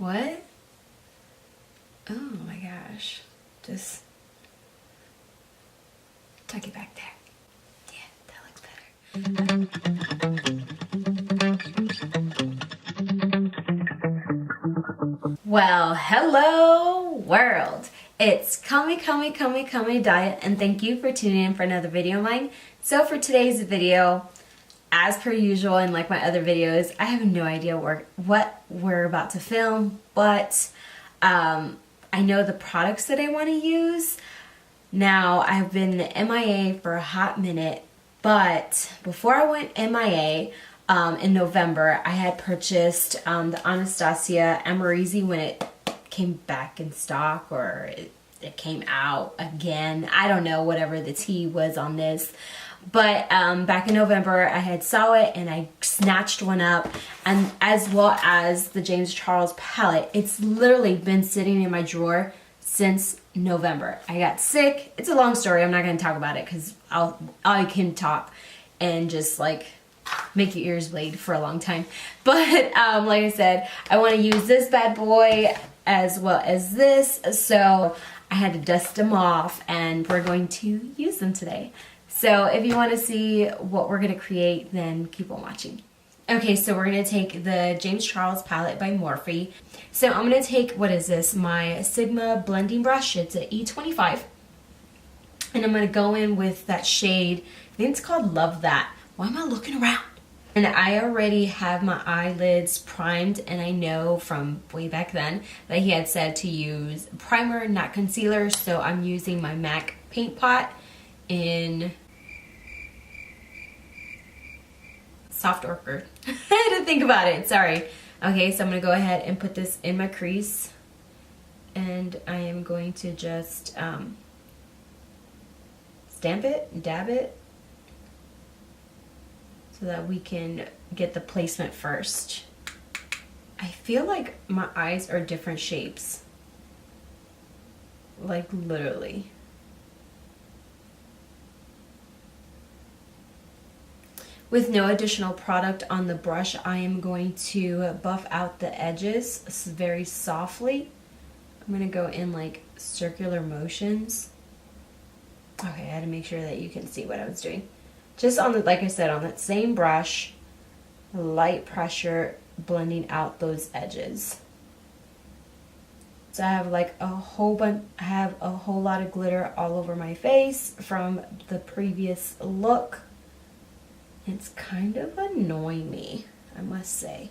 What? Oh my gosh. Just tuck it back there. Yeah, that looks better. Well, hello world. It's Kami Diet, and thank you for tuning in for another video of mine. So for today's video, as per usual and like my other videos, I have no idea what we're about to film, but I know the products that I want to use. Now, I've been MIA for a hot minute, but before I went MIA in November, I had purchased the Anastasia Amrezy when it came back in stock, or it came out again. I don't know, whatever the tea was on this. But back in November, I had saw it and I snatched one up, and as well as the James Charles palette. It's literally been sitting in my drawer since November. I got sick. It's a long story. I'm not going to talk about it because I can talk and just like make your ears bleed for a long time. But like I said, I want to use this bad boy as well as this, so I had to dust them off and we're going to use them today. So if you want to see what we're going to create, then keep on watching. Okay, so we're going to take the James Charles palette by Morphe. So I'm going to take, what is this, my Sigma blending brush. It's an E25. And I'm going to go in with that shade. I think it's called Love That. Why am I looking around? And I already have my eyelids primed, and I know from way back then that he had said to use primer, not concealer. So I'm using my MAC paint pot in Soft Ochre. I had to think about it, sorry. Okay, so I'm gonna go ahead and put this in my crease, and I am going to just stamp it, dab it, so that we can get the placement first. I feel like my eyes are different shapes, like literally. With no additional product on the brush, I am going to buff out the edges very softly. I'm going to go in like circular motions. Okay, I had to make sure that you can see what I was doing. Just on the, like I said, on that same brush, light pressure, blending out those edges. So I have like a whole bunch, I have a whole lot of glitter all over my face from the previous look. It's kind of annoying me, I must say.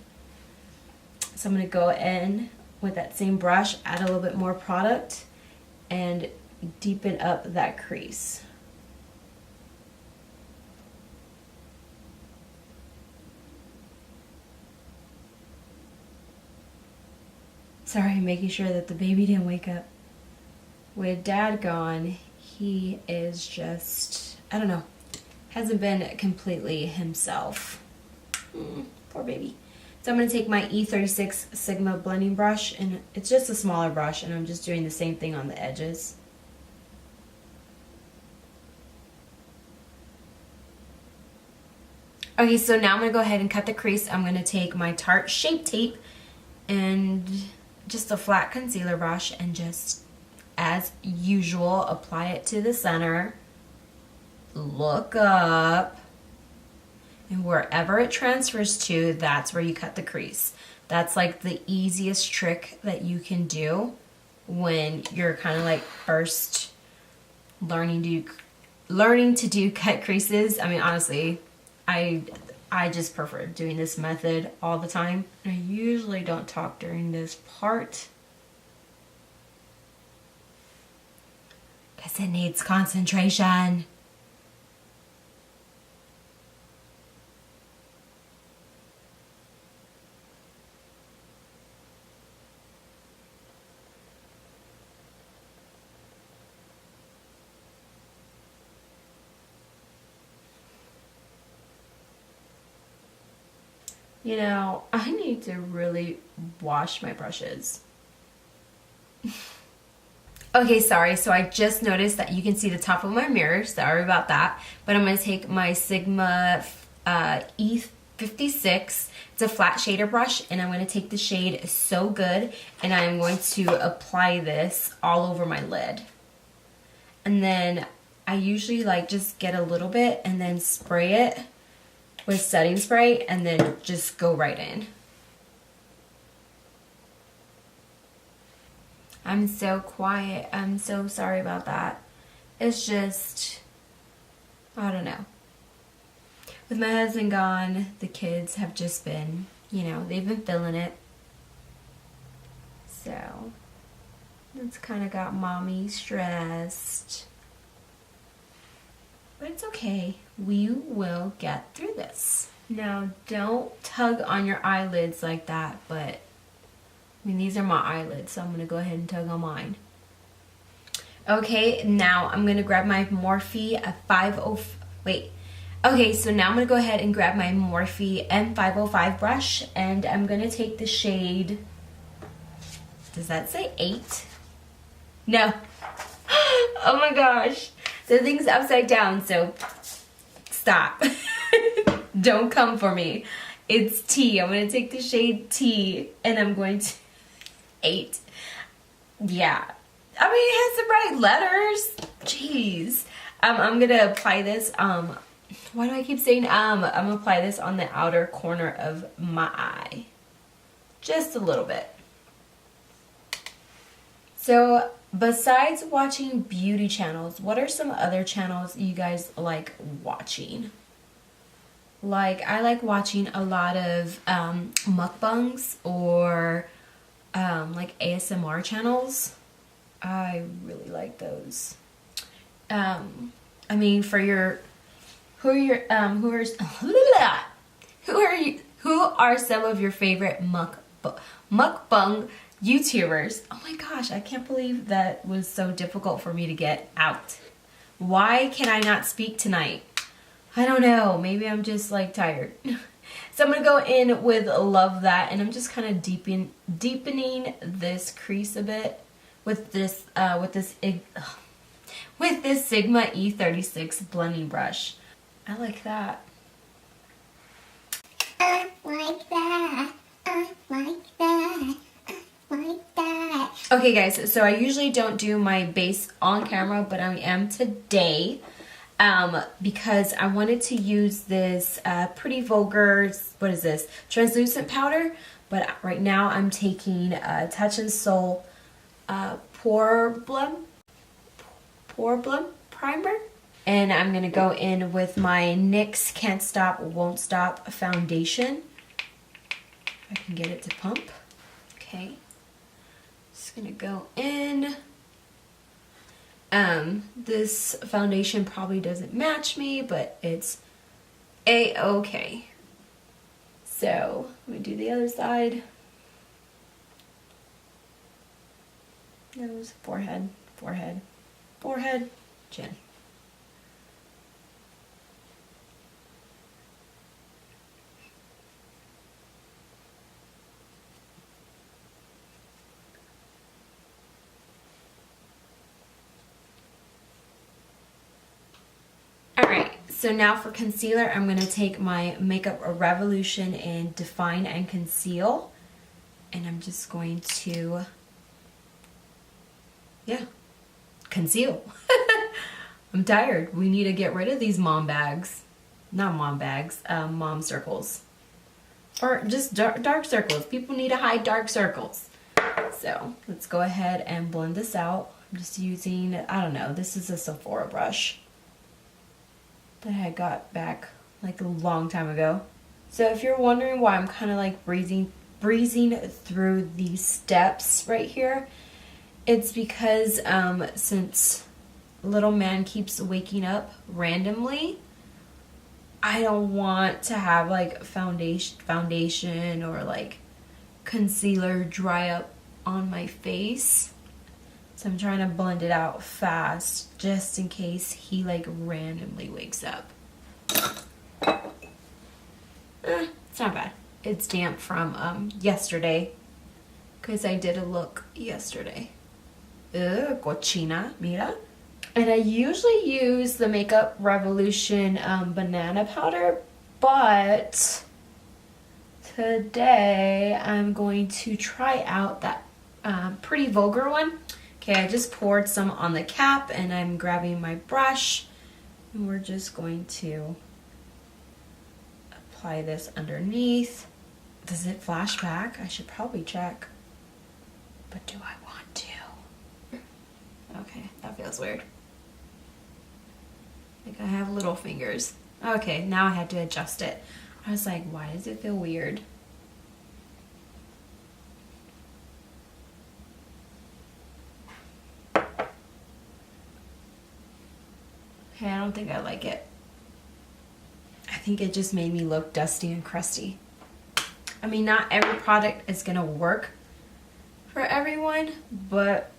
So I'm going to go in with that same brush, add a little bit more product, and deepen up that crease. Sorry, making sure that the baby didn't wake up. With Dad gone, he is just, I don't know, hasn't been completely himself. Poor baby. So I'm going to take my E36 Sigma blending brush, and it's just a smaller brush, and I'm just doing the same thing on the edges. Okay, so now I'm going to go ahead and cut the crease. I'm going to take my Tarte Shape Tape and just a flat concealer brush, and just, as usual, apply it to the center. Look up, and wherever it transfers to, that's where you cut the crease. That's like the easiest trick that you can do when you're kind of like first learning to do cut creases. I mean, honestly, I just prefer doing this method all the time. I usually don't talk during this part because it needs concentration. You know, I need to really wash my brushes. Okay, sorry, so I just noticed that you can see the top of my mirror. Sorry about that. But I'm going to take my Sigma E30 56. It's a flat shader brush, and I'm going to take the shade So Good, and I'm going to apply this all over my lid. And then I usually like just get a little bit and then spray it with setting spray and then just go right in. I'm so quiet. I'm so sorry about that. It's just, I don't know. With my husband gone, the kids have just been, you know, they've been feeling it. So, it's kind of got mommy stressed. But it's okay. We will get through this. Now, don't tug on your eyelids like that, but, I mean, these are my eyelids, so I'm going to go ahead and tug on mine. Okay, now I'm going to grab my Morphe Okay, so now I'm going to go ahead and grab my Morphe M505 brush, and I'm going to take the shade, does that say 8? No. Oh my gosh. The thing's upside down, so stop. Don't come for me. It's T. I'm going to take the shade T, and I'm going to 8. Yeah. I mean, it has the right letters. Jeez. I'm going to apply this, why do I keep saying I'm going to apply this on the outer corner of my eye. Just a little bit. So, besides watching beauty channels, what are some other channels you guys like watching? Like, I like watching a lot of mukbangs or like ASMR channels. I really like those. I mean, for your who are some of your favorite mukbang YouTubers? Oh my gosh, I can't believe that was so difficult for me to get out. Why can I not speak tonight? I don't know. Maybe I'm just like tired. So I'm gonna go in with Love That, and I'm just kind of deepening this crease a bit with this Sigma E36 blending brush. I like that. I like that. I like that. Like that. Okay guys, so I usually don't do my base on camera, but I am today because I wanted to use this pretty vulgar, what is this, translucent powder, but right now I'm taking Touch and Soul Poreblem primer, and I'm gonna go in with my NYX Can't Stop Won't Stop foundation. If I can get it to pump. Okay. Just gonna go in. This foundation probably doesn't match me, but it's a-okay. So let me do the other side. Nose, forehead, forehead, forehead, chin. Alright, so now for concealer, I'm going to take my Makeup Revolution in Define and Conceal. And I'm just going to, yeah, conceal. I'm tired. We need to get rid of these mom bags. Not mom bags, mom circles. Or just dark circles. People need to hide dark circles. So let's go ahead and blend this out. I'm just using, I don't know, this is a Sephora brush that I got back like a long time ago. So if you're wondering why I'm kind of like breezing through these steps right here, it's because since little man keeps waking up randomly, I don't want to have like foundation or like concealer dry up on my face. So I'm trying to blend it out fast just in case he like randomly wakes up. It's not bad. It's damp from yesterday because I did a look yesterday. Cochina, mira. And I usually use the Makeup Revolution banana powder, but Today I'm going to try out that pretty Vulgar one. Okay, I just poured some on the cap and I'm grabbing my brush and we're just going to apply this underneath. Does it flash back? I should probably check. But do I want to? Okay, that feels weird. Like I have little fingers. Okay, now I had to adjust it. I was like, why does it feel weird? Okay, I don't think I like it. I think it just made me look dusty and crusty. I mean, not every product is gonna work for everyone, but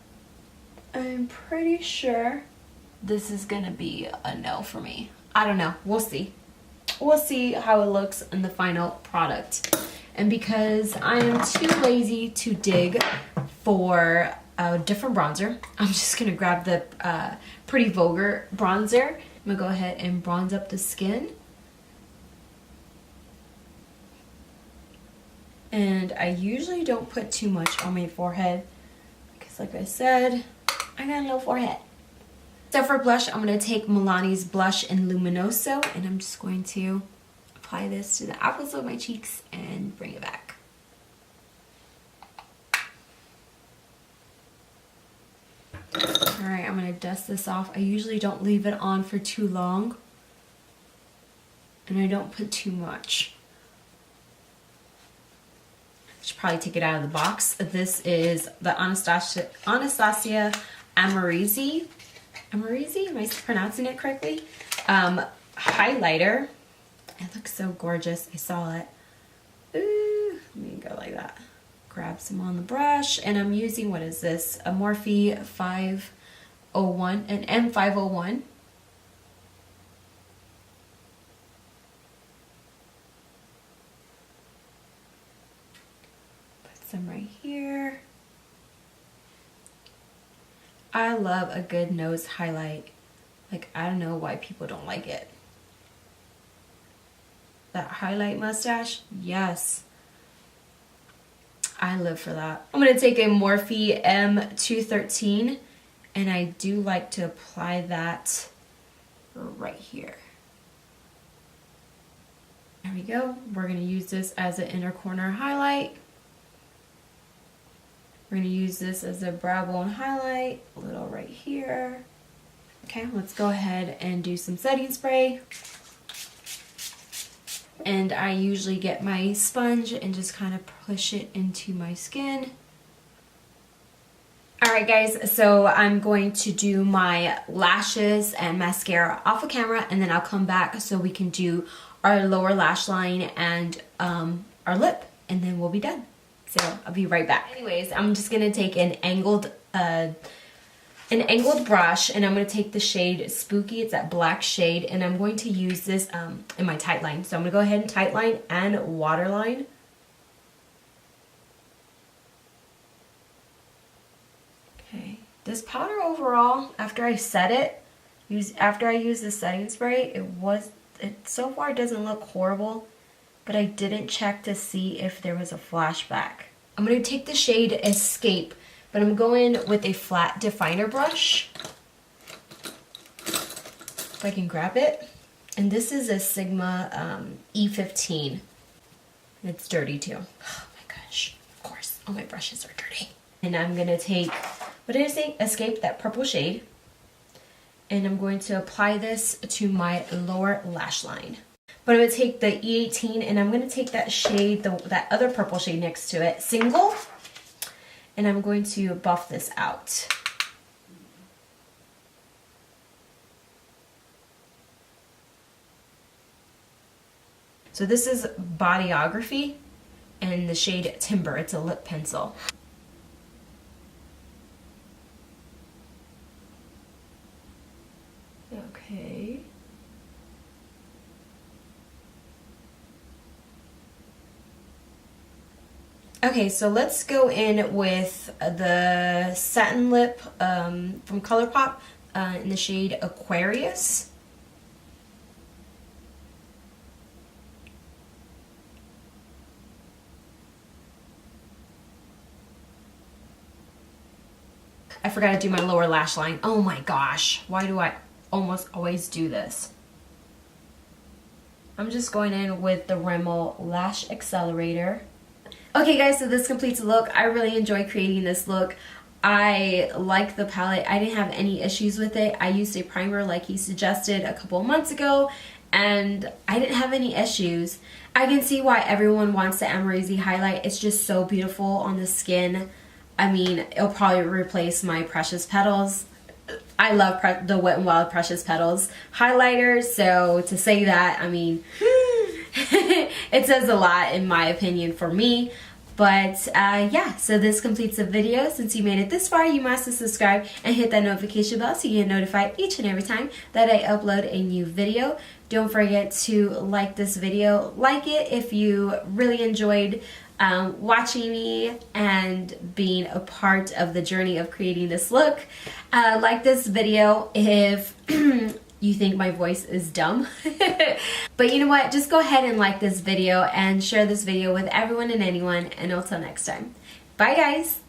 I'm pretty sure this is gonna be a no for me. I don't know, we'll see. We'll see how it looks in the final product. And because I am too lazy to dig for a different bronzer, I'm just gonna grab the Pretty Vulgar bronzer. I'm gonna go ahead and bronze up the skin. And I usually don't put too much on my forehead because like I said, I got a little forehead. So for blush, I'm going to take Milani's blush in Luminoso and I'm just going to apply this to the apples of my cheeks and bring it back. Alright, I'm going to dust this off. I usually don't leave it on for too long and I don't put too much. Should probably take it out of the box. This is the Anastasia Amrezy. Amrezy? Am I pronouncing it correctly? Highlighter. It looks so gorgeous. I saw it. Ooh, let me go like that. Grab some on the brush, and I'm using, what is this? A Morphe 501, an M501. Some right here. I love a good nose highlight. Like, I don't know why people don't like it. That highlight mustache, yes. I live for that. I'm gonna take a Morphe M213 and I do like to apply that right here. There we go. We're gonna use this as an inner corner highlight. We're going to use this as a brow bone highlight, a little right here. Okay, let's go ahead and do some setting spray. And I usually get my sponge and just kind of push it into my skin. Alright guys, so I'm going to do my lashes and mascara off of camera and then I'll come back so we can do our lower lash line and our lip and then we'll be done. So I'll be right back. Anyways, I'm just gonna take an angled brush and I'm gonna take the shade Spooky. It's that black shade, and I'm going to use this in my tight line. So I'm gonna go ahead and tight line and waterline. Okay, this powder overall, after I set it, after I use the setting spray, it so far doesn't look horrible. But I didn't check to see if there was a flashback. I'm going to take the shade Escape, but I'm going with a flat definer brush. If I can grab it. And this is a Sigma E15. And it's dirty too. Oh my gosh, of course, all my brushes are dirty. And I'm going to take, what did I say? Escape, that purple shade. And I'm going to apply this to my lower lash line. But I'm going to take the E18 and I'm going to take that shade, that other purple shade next to it, Single, and I'm going to buff this out. So this is Bodyography and the shade Timber. It's a lip pencil. Okay. Okay, so let's go in with the satin lip from ColourPop in the shade Aquarius. I forgot to do my lower lash line. Oh my gosh, why do I almost always do this? I'm just going in with the Rimmel Lash Accelerator. Okay guys, so this completes the look. I really enjoyed creating this look. I like the palette. I didn't have any issues with it. I used a primer like he suggested a couple of months ago, and I didn't have any issues. I can see why everyone wants the Amrezy highlight. It's just so beautiful on the skin. I mean, it'll probably replace my Precious Petals. I love the Wet n Wild Precious Petals highlighter, so to say that, I mean, it says a lot in my opinion for me. But yeah, so this completes the video. Since you made it this far, you must subscribe and hit that notification bell so you get notified each and every time that I upload a new video. Don't forget to like this video. Like it if you really enjoyed watching me and being a part of the journey of creating this look. Like this video if you think my voice is dumb. But you know what? Just go ahead and like this video and share this video with everyone and anyone. And until next time. Bye guys!